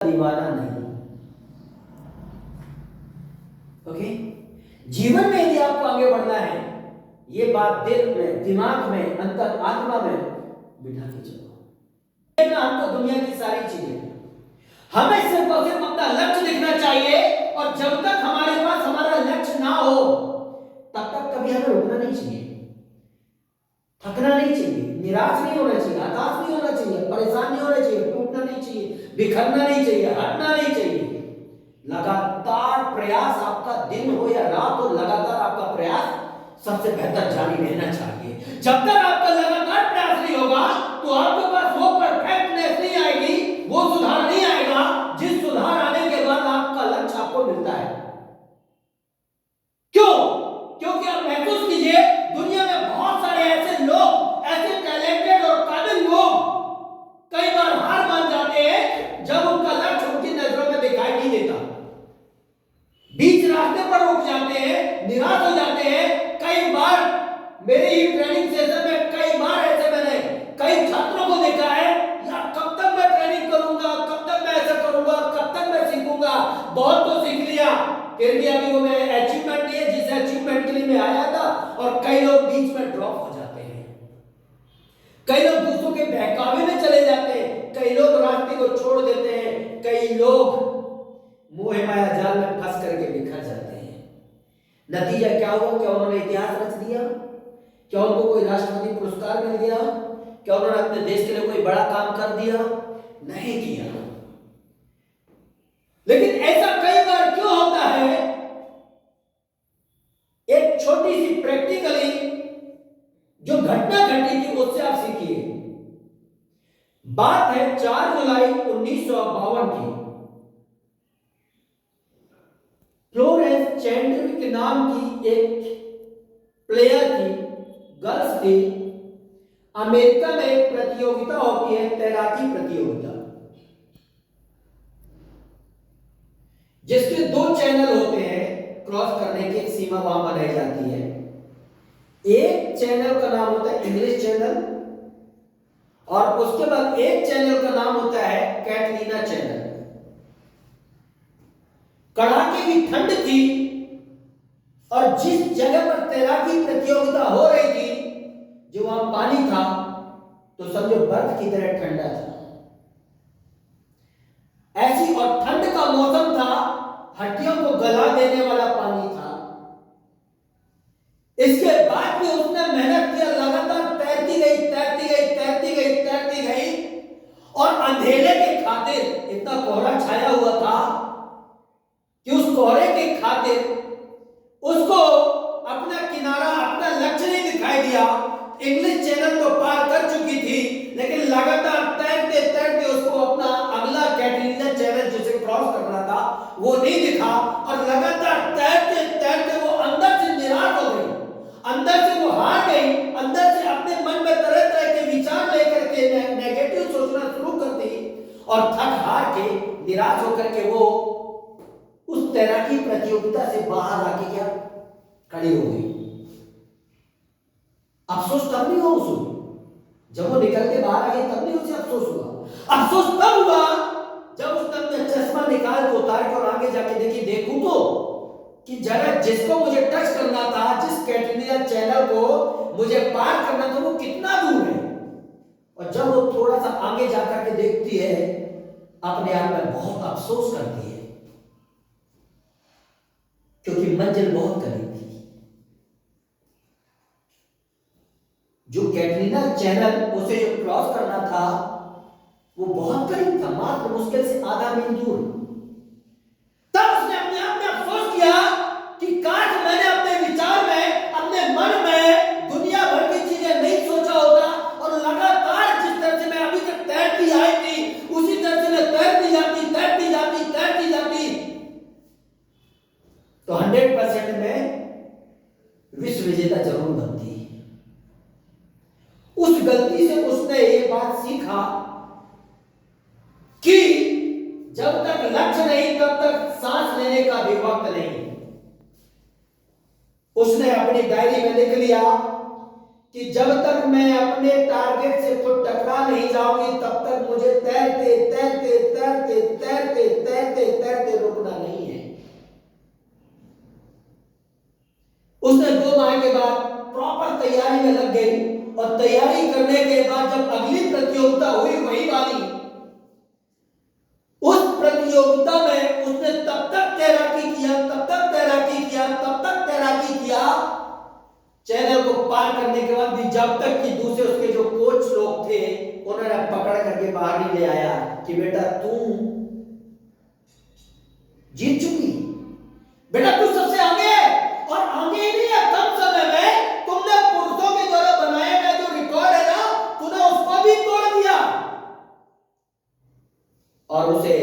दीवाना नहीं। ओके, जीवन में यदि आपको आगे बढ़ना है, ये बात दिल में, दिमाग में, अंतर आत्मा में बिठा के चलो। हमको दुनिया की सारी चीजें, हमें सिर्फ और सिर्फ अपना लक्ष्य दिखना चाहिए, और जब तक हमारे पास हमारा लक्ष्य ना हो तब तक कभी हमें रुकना नहीं चाहिए, थकना नहीं चाहिए, निराश नहीं होना चाहिए, हताश नहीं होना चाहिए, परेशान नहीं होना चाहिए, टूटना नहीं चाहिए, बिखरना नहीं चाहिए, हटना नहीं चाहिए। लगातार प्रयास, आपका दिन हो या रात हो, लगातार आपका प्रयास सबसे बेहतर जारी रहना चाहिए। जब तक आपका लगातार प्रयास नहीं होगा तो आपके पास वो परफेक्टनेस नहीं आएगी, वो सुधार नहीं आएगा जिस सुधार आने के बाद आपका लक्ष्य आपको मिलता है। क्यों? क्योंकि आप महसूस कीजिए, दुनिया में बहुत सारे ऐसे लोग, ऐसे टैलेंटेड और काबिल लोग कई बार हार मान जाते हैं जब उनका लक्ष्य उनकी नजरों में दिखाई नहीं देता, बीच रास्ते पर रुक जाते हैं, निराश हो जाते हैं। कई बार मेरे ही ट्रेनिंग सेशन में कई बार ऐसे मैंने कई छात्रों को देखा है, यार कब तक मैं ट्रेनिंग करूंगा, कब तक मैं ऐसा करूंगा, कब तक मैं सीखूंगा, बहुत तो सीख लिया, फिर भी अभी वो मेरे अचीवमेंट नहीं है जिस अचीवमेंट के लिए मैं आया था। और कई लोग बीच में ड्रॉप हो जाते हैं, कई लोग दूसरों के बहकावे में चले जाते हैं, कई लोग रास्ते को छोड़ देते हैं, कई लोग मोह माया जाल में फंस करके बिखर जाते हैं। नतीजा क्या हुआ? क्या उन्होंने इतिहास रच दिया? क्या उनको कोई राष्ट्रपति पुरस्कार मिल गया? क्या उन्होंने अपने देश के लिए कोई बड़ा काम कर दिया? नहीं किया। लेकिन ऐसा कई बार क्यों होता है? एक छोटी सी प्रैक्टिकली जो घटना घटी थी उससे आप सीखिए। बात है 4 जुलाई 1952 की। फ्लोरेंस चैंडविक नाम की एक प्लेयर थी, गर्ल्स थी। अमेरिका में एक प्रतियोगिता होती है, तैराकी प्रतियोगिता, जिसके 2 चैनल होते हैं, क्रॉस करने की एक सीमा वहां बनाई जाती है। एक चैनल का नाम होता है इंग्लिश चैनल, और उसके बाद एक चैनल का नाम होता है कैटलीना चैनल। कड़ाके की ठंड थी, और जिस जगह पर तैराकी प्रतियोगिता हो रही थी, जो वहां पानी था तो समझो बर्फ की तरह ठंडा था। ऐसी और ठंड का मौसम था, हड्डियों को गला देने वाला पानी था। इसके बाद भी उसने मेहनत किया, लगातार तैरती गई, तैरती गई, तैरती गई, तैरती गई, और अंधेरे के खातिर, इतना कोहरा छाया हुआ था कि उस कोहरे के खातिर उसको अपना किनारा, अपना लक्ष्य नहीं दिखाई दिया। इंग्लिश चैनल तो पार कर चुकी थी, लेकिन लगातार तैरते तैरते उसको अपना अगला कैटलीना चैनल जिसे क्रॉस करना था वो नहीं दिखा, और लगातार तैरते तैरते वो अंदर से निराश हो गई, अंदर से वो हार गई, अंदर से अपने मन में तरह तरह के विचार लेकर के नेगेटिव सोचना शुरू कर दी, और थक हार के, निराश होकर के वो उस तैराकी प्रतियोगिता से बाहर आके क्या खड़ी हो गई। अफसोस तब नहीं हुआ उसे, जब वो निकल के बाहर आ गई तब नहीं उसे अफसोस हुआ। अफसोस तब हुआ जब उसने अपना चश्मा निकाल के उतार के और आगे जाके देखी, देखूं तो कि जगह जिसको मुझे टच करना था, जिस कैटलीना चैनल को मुझे पार करना था, वो कितना दूर है। और जब वो थोड़ा सा आगे जाकर के देखती है, अपने आप में बहुत अफसोस करती है, क्योंकि मंजिल बहुत करीब थी। जो कैटलीना चैनल उसे जो क्रॉस करना था वो बहुत करीब था, मात्र मुश्किल से आधा मील दूर। तब उसने अपने आप में अफसोस किया कि काश मैंने अपने विचार में, अपने मन में दुनिया भर की चीजें नहीं सोचा होता, और लगातार जिस तरह से मैं अभी तक तैरती आई थी उसी तरह से मैं तैरती जाती, तैरती जाती, तैरती जाती, तो 100% में विश्व विजेता जरूर बनती। उस गलती से उसने ये बात सीखा कि जब तक लक्ष्य नहीं तब तक सांस लेने का भी वक्त नहीं। उसने अपनी डायरी में लिख लिया कि जब तक मैं अपने टारगेट से खुद टकरा नहीं जाऊंगी तब तक मुझे तैरते तैरते तैरते तैरते तैरते तैरते रुकना नहीं है। उसने 2 माह के बाद प्रॉपर तैयारी में लग गई और तैयारी करने के बाद जब अगली प्रतियोगिता हुई वही वाली, उस प्रतियोगिता में उसने तब तक तैराकी किया, तब तक तैराकी किया, तब तक तैराकी किया, चैनल को पार करने के बाद भी, जब तक कि दूसरे उसके जो कोच लोग थे उन्होंने पकड़ करके बाहर नहीं ले आया कि बेटा तू जीत चुकी, बेटा तू सबसे आगे है। और आगे ही नहीं है, कम समय में तुमने पुरुषों के द्वारा बनाया गया जो रिकॉर्ड है ना, तूने उसको भी तोड़ दिया। और उसे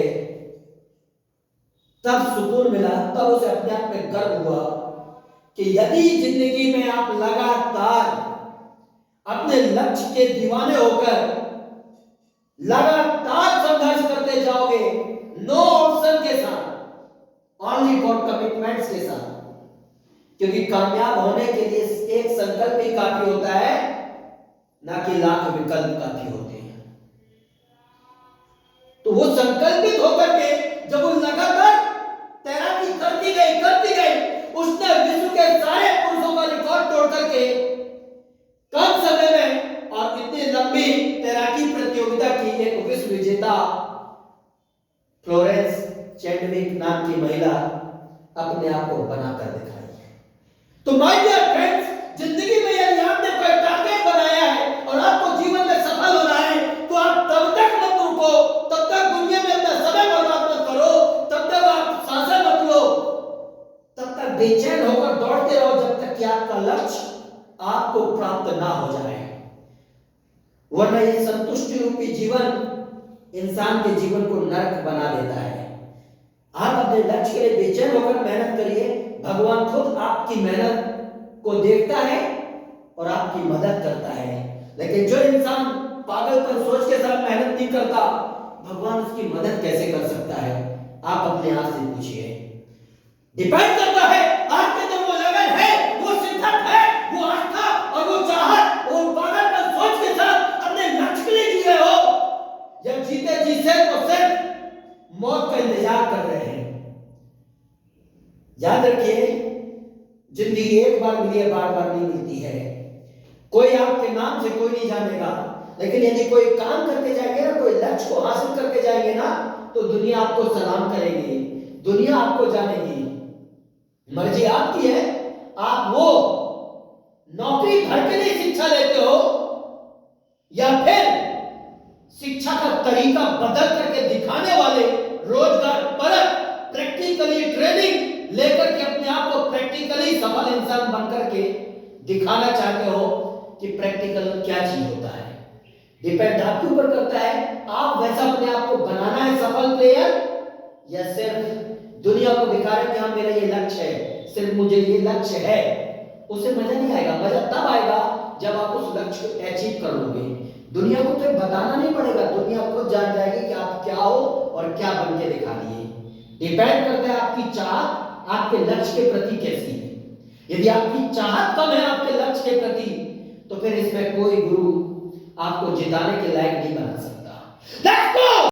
तब सुकून मिला, तब उसे अपने आप में गर्व हुआ कि यदि जिंदगी में आप लगातार अपने लक्ष्य के दीवाने होकर लगातार संघर्ष करते जाओगे, नो ऑप्शन के साथ, ओनली फॉर कमिटमेंट्स के साथ, क्योंकि कामयाब होने के लिए एक संकल्प ही काफी होता है, ना कि लाख विकल्प काफी होते हैं। तो वो संकल्पित होकर के जब वो लगातार तैराकी करती गई, उसने विश्व के सारे पुरुषों का रिकॉर्ड तोड़ करके कम समय में और इतनी लंबी तैराकी प्रतियोगिता की एक विश्व विजेता फ्लोरेंस चैडविक नाम की महिला अपने आप को बनाकर दिखाई है। तो माय डियर फ्रेंड्स, जिंदगी में यदि आपने कोई टारगेट बनाया है और आपको जीवन में सफल होना है तो आप तब तक मत रुको, तब तक दुनिया में अपना समय बर्बाद मत करो, तब तक आप सांसें मत लो, तब तक बेचैन होकर दौड़ते रहो जब तक कि आपका लक्ष्य आपको प्राप्त ना हो जाए। वरना ये संतुष्टि रूपी जीवन इंसान के जीवन को नरक बना देता है। आप अपने लक्ष्य के लिए बेचैन होकर मेहनत करिए, भगवान खुद आपकी मेहनत को देखता है और आपकी मदद करता है। लेकिन जो इंसान पागलपन सोच के साथ मेहनत नहीं करता, भगवान उसकी मदद कैसे कर सकता है? आप अपने आप से पूछिए। डिपेंड करता है आपके अंदर वो लगन है, वो शिद्दत है, वो आस्था और वो चाहत और पागलपन सोच के साथ अपने लक्ष्य के लिए जी रहे हो, या जीते जी सिर्फ मौत का इंतजार कर रहे हैं। याद रखिए, जिंदगी एक बार मिली है, बार बार नहीं मिलती है। कोई आपके नाम से कोई नहीं जानेगा, लेकिन यदि कोई काम करके जाएंगे ना, कोई लक्ष्य को हासिल करके जाएंगे ना, तो दुनिया आपको सलाम करेगी, दुनिया आपको जानेगी। मर्जी आपकी है, आप वो नौकरी भर के लिए शिक्षा लेते हो या फिर शिक्षा का तरीका बदल करके दिखाने वाले, रोजगार परक प्रैक्टिकली ट्रेनिंग लेकर के अपने आप को प्रैक्टिकली सफल इंसान बनकर के दिखाना चाहते हो कि प्रैक्टिकल क्या चीज होता है। डिपेंड आपके ऊपर करता है, आप वैसा अपने आप को बनाना है सफल प्लेयर, या सिर्फ दुनिया को दिखा रहे कि हाँ मेरा ये लक्ष्य है, सिर्फ मुझे ये लक्ष्य है। उससे मजा नहीं आएगा। मजा तब आएगा जब आप उस लक्ष्य को अचीव कर लोगे। दुनिया को फिर बताना नहीं पड़ेगा, दुनिया खुद जान जाएगी कि आप क्या हो और क्या बन के दिखा दिए। डिपेंड करता है आपकी चाहत आपके लक्ष्य के प्रति कैसी है। यदि आपकी चाहत कम है आपके लक्ष्य के प्रति, तो फिर इसमें कोई गुरु आपको जिताने के लायक नहीं बना सकता।